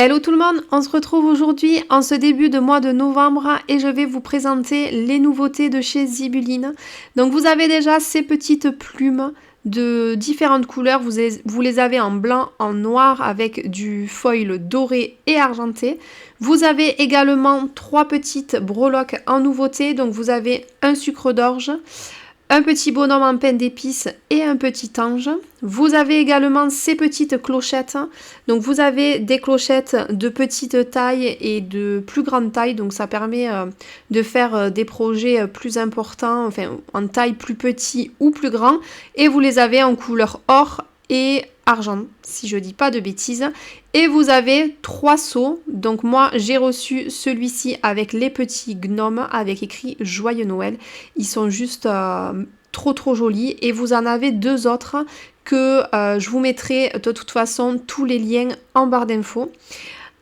Hello tout le monde, on se retrouve aujourd'hui en ce début de mois de novembre et je vais vous présenter les nouveautés de chez Zibeline. Donc vous avez déjà ces petites plumes de différentes couleurs, vous les avez en blanc, en noir avec du foil doré et argenté. Vous avez également 3 petites breloques en nouveauté, donc vous avez un sucre d'orge, un petit bonhomme en pain d'épices et un petit ange. Vous avez également ces petites clochettes. Donc vous avez des clochettes de petite taille et de plus grande taille. Donc ça permet de faire des projets plus importants, enfin en taille plus petit ou plus grand. Et vous les avez en couleur or et argent, si je dis pas de bêtises. Et vous avez 3 seaux. Donc moi j'ai reçu celui-ci avec les petits gnomes avec écrit Joyeux Noël. Ils sont juste trop jolis. Et vous en avez 2 autres que je vous mettrai de toute façon tous les liens en barre d'infos.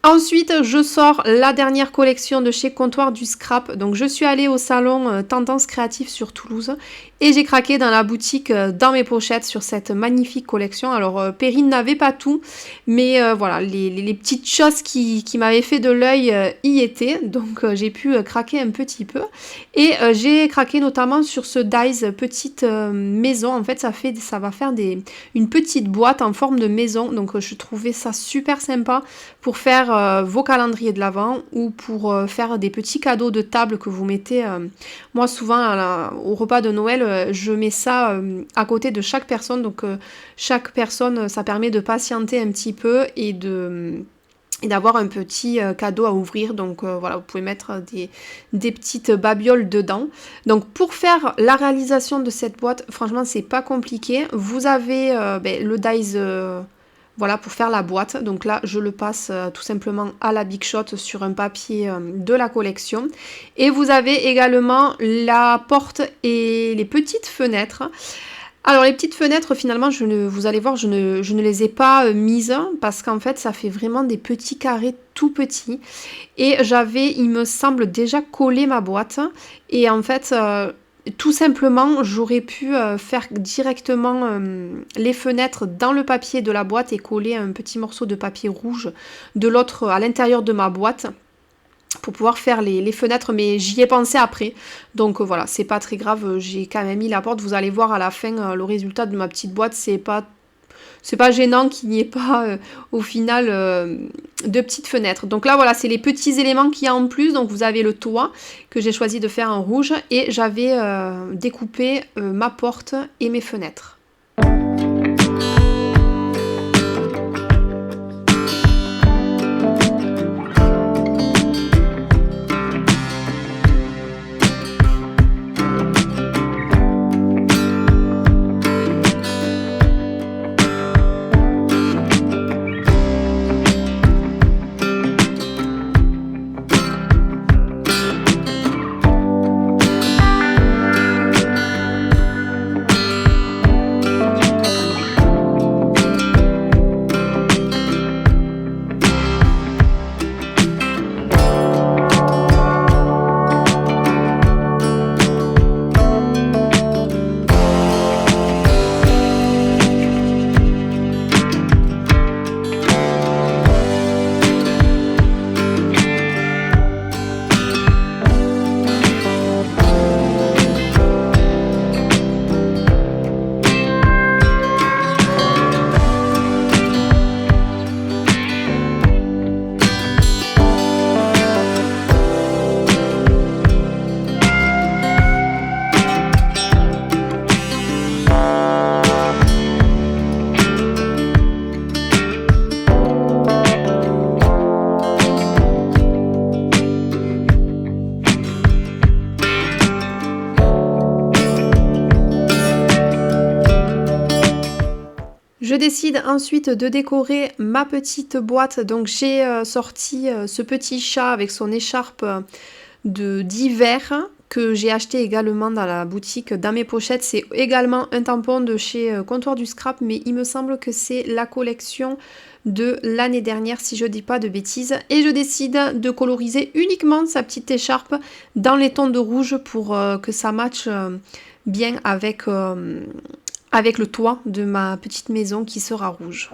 Ensuite, je sors la dernière collection de chez Comptoir du Scrap. Donc, je suis allée au salon Tendance Créative sur Toulouse et j'ai craqué dans la boutique dans mes pochettes sur cette magnifique collection. Alors, Perrine n'avait pas tout, mais voilà, les petites choses qui m'avaient fait de l'œil y étaient. Donc, j'ai pu craquer un petit peu. Et j'ai craqué notamment sur ce Dies petite maison. En fait, ça va faire une petite boîte en forme de maison. Donc, je trouvais ça super sympa pour faire vos calendriers de l'Avent ou pour faire des petits cadeaux de table que vous mettez. Moi, souvent, au repas de Noël, je mets ça à côté de chaque personne. Donc, chaque personne, ça permet de patienter un petit peu et d'avoir un petit cadeau à ouvrir. Donc voilà, vous pouvez mettre des petites babioles dedans. Donc pour faire la réalisation de cette boîte, franchement, c'est pas compliqué. Vous avez le dies... voilà, pour faire la boîte. Donc là, je le passe tout simplement à la Big Shot sur un papier de la collection. Et vous avez également la porte et les petites fenêtres. Alors les petites fenêtres, finalement, vous allez voir, je ne les ai pas mises parce qu'en fait, ça fait vraiment des petits carrés tout petits. Et j'avais, il me semble, déjà collé ma boîte. Et en fait... tout simplement, j'aurais pu faire directement les fenêtres dans le papier de la boîte et coller un petit morceau de papier rouge de l'autre à l'intérieur de ma boîte pour pouvoir faire les fenêtres, mais j'y ai pensé après. Donc voilà, c'est pas très grave, j'ai quand même mis la porte. Vous allez voir à la fin le résultat de ma petite boîte, c'est pas gênant qu'il n'y ait pas au final de petites fenêtres. Donc là voilà, c'est les petits éléments qu'il y a en plus. Donc vous avez le toit que j'ai choisi de faire en rouge et j'avais découpé ma porte et mes fenêtres. Je décide ensuite de décorer ma petite boîte. Donc j'ai sorti ce petit chat avec son écharpe d'hiver que j'ai acheté également dans la boutique dans mes pochettes. C'est également un tampon de chez Comptoir du Scrap, mais il me semble que c'est la collection de l'année dernière si je dis pas de bêtises. Et je décide de coloriser uniquement sa petite écharpe dans les tons de rouge pour que ça matche bien avec le toit de ma petite maison qui sera rouge.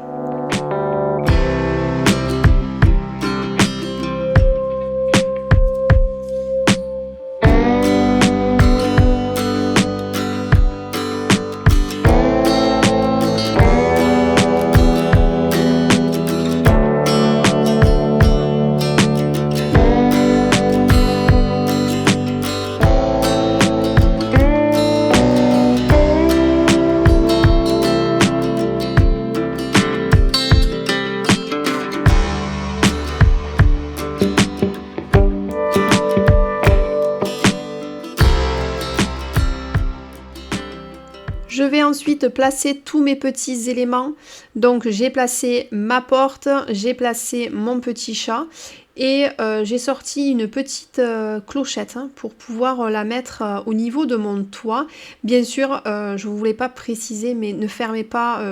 Je vais ensuite placer tous mes petits éléments. Donc j'ai placé ma porte, j'ai placé mon petit chat et j'ai sorti une petite clochette pour pouvoir la mettre au niveau de mon toit. Bien sûr, je ne voulais pas préciser, mais ne fermez pas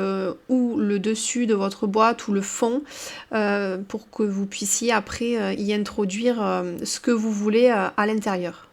ou le dessus de votre boîte ou le fond pour que vous puissiez après y introduire ce que vous voulez à l'intérieur.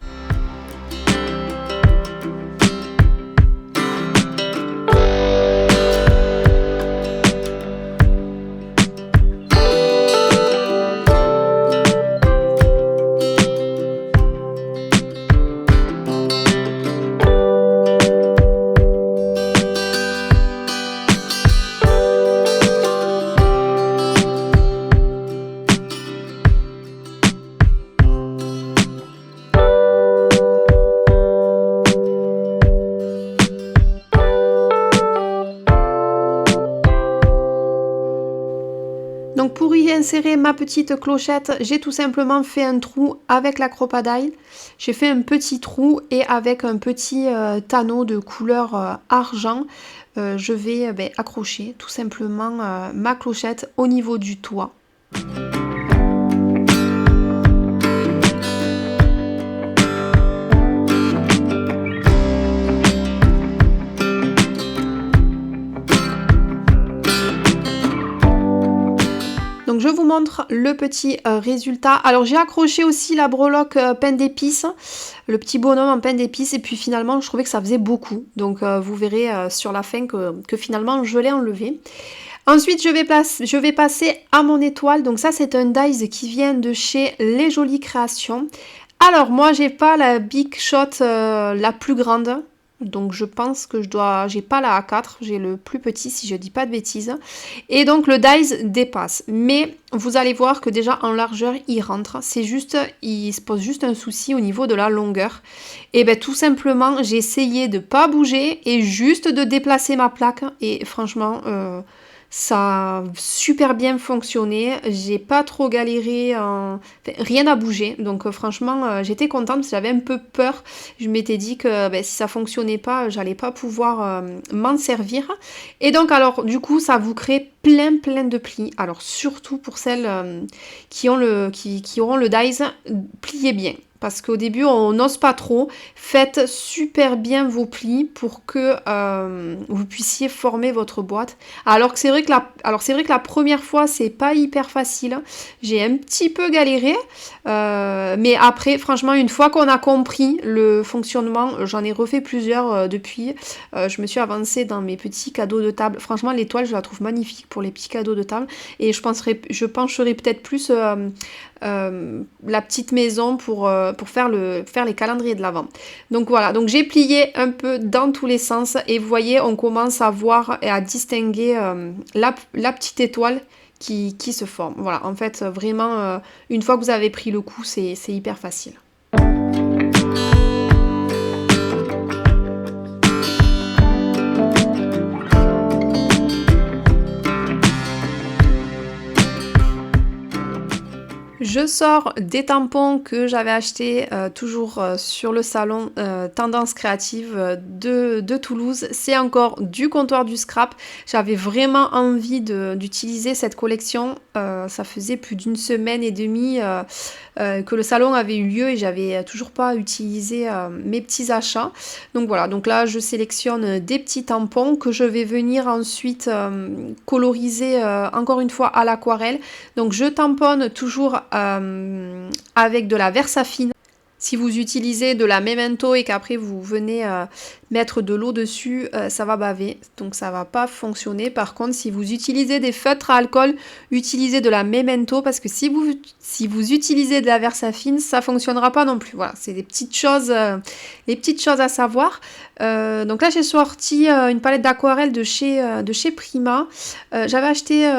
Donc pour y insérer ma petite clochette, j'ai tout simplement fait un trou avec la Crop-A-Dile. J'ai fait un petit trou et avec un petit tanneau de couleur argent, je vais accrocher tout simplement ma clochette au niveau du toit. Donc je vous montre le petit résultat. Alors j'ai accroché aussi la breloque pain d'épices, le petit bonhomme en pain d'épices, et puis finalement je trouvais que ça faisait beaucoup. Donc vous verrez sur la fin que finalement je l'ai enlevé. Ensuite je vais passer à mon étoile. Donc ça c'est un dies qui vient de chez Les Jolies Créations. Alors moi j'ai pas la Big Shot la plus grande. Donc je pense que j'ai pas la A4, j'ai le plus petit si je dis pas de bêtises. Et donc le dies dépasse. Mais vous allez voir que déjà en largeur il rentre. C'est juste, il se pose juste un souci au niveau de la longueur. Et bien tout simplement j'ai essayé de pas bouger et juste de déplacer ma plaque. Et franchement ça a super bien fonctionné, j'ai pas trop galéré, rien n'a bougé, donc franchement j'étais contente parce que j'avais un peu peur. Je m'étais dit que si ça fonctionnait pas, j'allais pas pouvoir m'en servir. Et donc alors du coup ça vous crée plein de plis. Alors surtout pour celles qui auront le dies, pliez bien. Parce qu'au début, on n'ose pas trop. Faites super bien vos plis pour que vous puissiez former votre boîte. Alors c'est vrai que la première fois, c'est pas hyper facile. J'ai un petit peu galéré. Mais après, franchement, une fois qu'on a compris le fonctionnement, j'en ai refait plusieurs depuis. Je me suis avancée dans mes petits cadeaux de table. Franchement, l'étoile, je la trouve magnifique pour les petits cadeaux de table. Et je pencherai peut-être plus la petite maison pour faire les calendriers de l'Avent. Donc voilà, donc j'ai plié un peu dans tous les sens et vous voyez, on commence à voir et à distinguer la petite étoile qui se forme. Voilà, en fait, vraiment, une fois que vous avez pris le coup, c'est hyper facile. Je sors des tampons que j'avais achetés toujours sur le salon Tendance Créative de Toulouse. C'est encore du comptoir du scrap. J'avais vraiment envie d'utiliser cette collection. Ça faisait plus d'une semaine et demie que le salon avait eu lieu et j'avais toujours pas utilisé mes petits achats. Donc voilà, donc là je sélectionne des petits tampons que je vais venir ensuite coloriser encore une fois à l'aquarelle. Donc je tamponne toujours avec de la Versafine. Si vous utilisez de la Memento et qu'après vous venez mettre de l'eau dessus, ça va baver, donc ça va pas fonctionner. Par contre, si vous utilisez des feutres à alcool, utilisez de la Memento parce que si vous utilisez de la Versafine, ça fonctionnera pas non plus. Voilà, c'est des petites choses à savoir. Donc là, j'ai sorti une palette d'aquarelle de chez Prima. J'avais acheté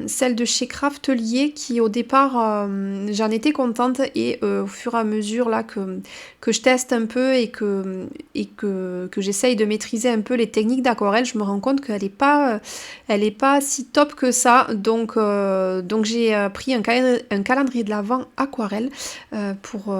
celle de chez Craftelier qui au départ, j'en étais contente et au fur et à mesure là que je teste un peu et que que j'essaye de maîtriser un peu les techniques d'aquarelle, je me rends compte qu'elle est pas si top que ça. Donc j'ai pris un calendrier de l'Avent aquarelle pour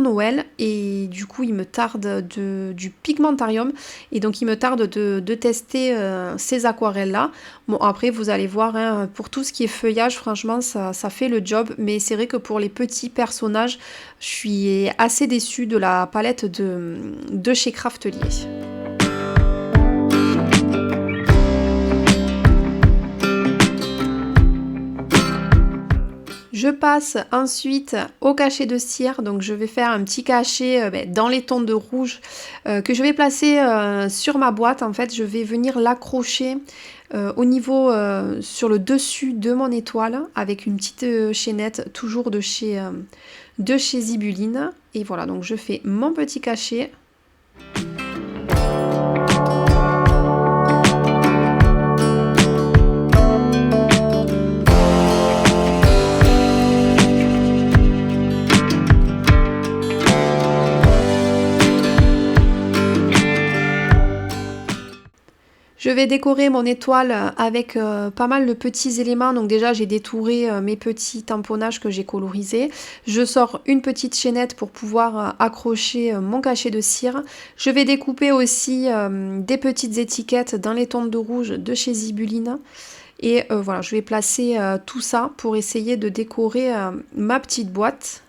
Noël. Et du coup, il me tarde du Pigmentarium. Et donc, il me tarde de tester ces aquarelles-là. Bon, après, vous allez voir, hein, pour tout ce qui est feuillage, franchement, ça fait le job. Mais c'est vrai que pour les petits personnages, je suis assez déçue de la palette de chez Craftelier. Je passe ensuite au cachet de cire, donc je vais faire un petit cachet dans les tons de rouge que je vais placer sur ma boîte. En fait, je vais venir l'accrocher au niveau sur le dessus de mon étoile avec une petite chaînette toujours de chez Zibuline. Et voilà, donc je fais mon petit cachet. Je vais décorer mon étoile avec pas mal de petits éléments. Donc déjà, j'ai détouré mes petits tamponnages que j'ai colorisés. Je sors une petite chaînette pour pouvoir accrocher mon cachet de cire. Je vais découper aussi des petites étiquettes dans les tons de rouge de chez Zibuline. Et voilà, je vais placer tout ça pour essayer de décorer ma petite boîte.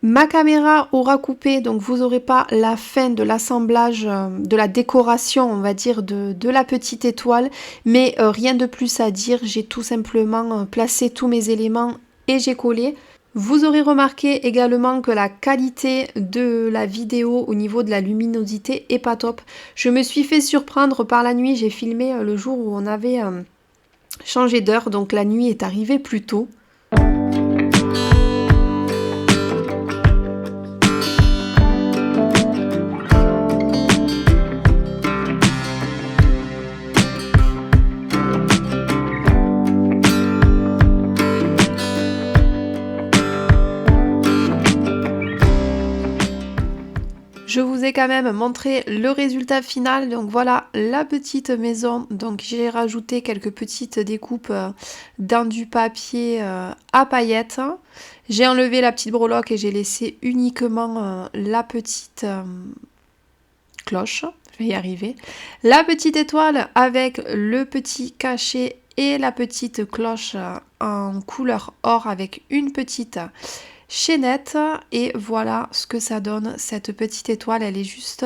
Ma caméra aura coupé, donc vous n'aurez pas la fin de l'assemblage, de la décoration, on va dire, de la petite étoile. Mais rien de plus à dire, j'ai tout simplement placé tous mes éléments et j'ai collé. Vous aurez remarqué également que la qualité de la vidéo au niveau de la luminosité est pas top. Je me suis fait surprendre par la nuit, j'ai filmé le jour où on avait changé d'heure, donc la nuit est arrivée plus tôt. Je vous ai quand même montré le résultat final, donc voilà la petite maison. Donc j'ai rajouté quelques petites découpes dans du papier à paillettes. J'ai enlevé la petite breloque et j'ai laissé uniquement la petite cloche, je vais y arriver. La petite étoile avec le petit cachet et la petite cloche en couleur or avec une petite chaînette. Et voilà ce que ça donne, cette petite étoile, elle est juste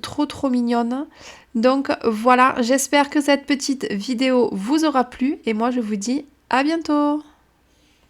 trop mignonne. Donc voilà, j'espère que cette petite vidéo vous aura plu et moi je vous dis à bientôt.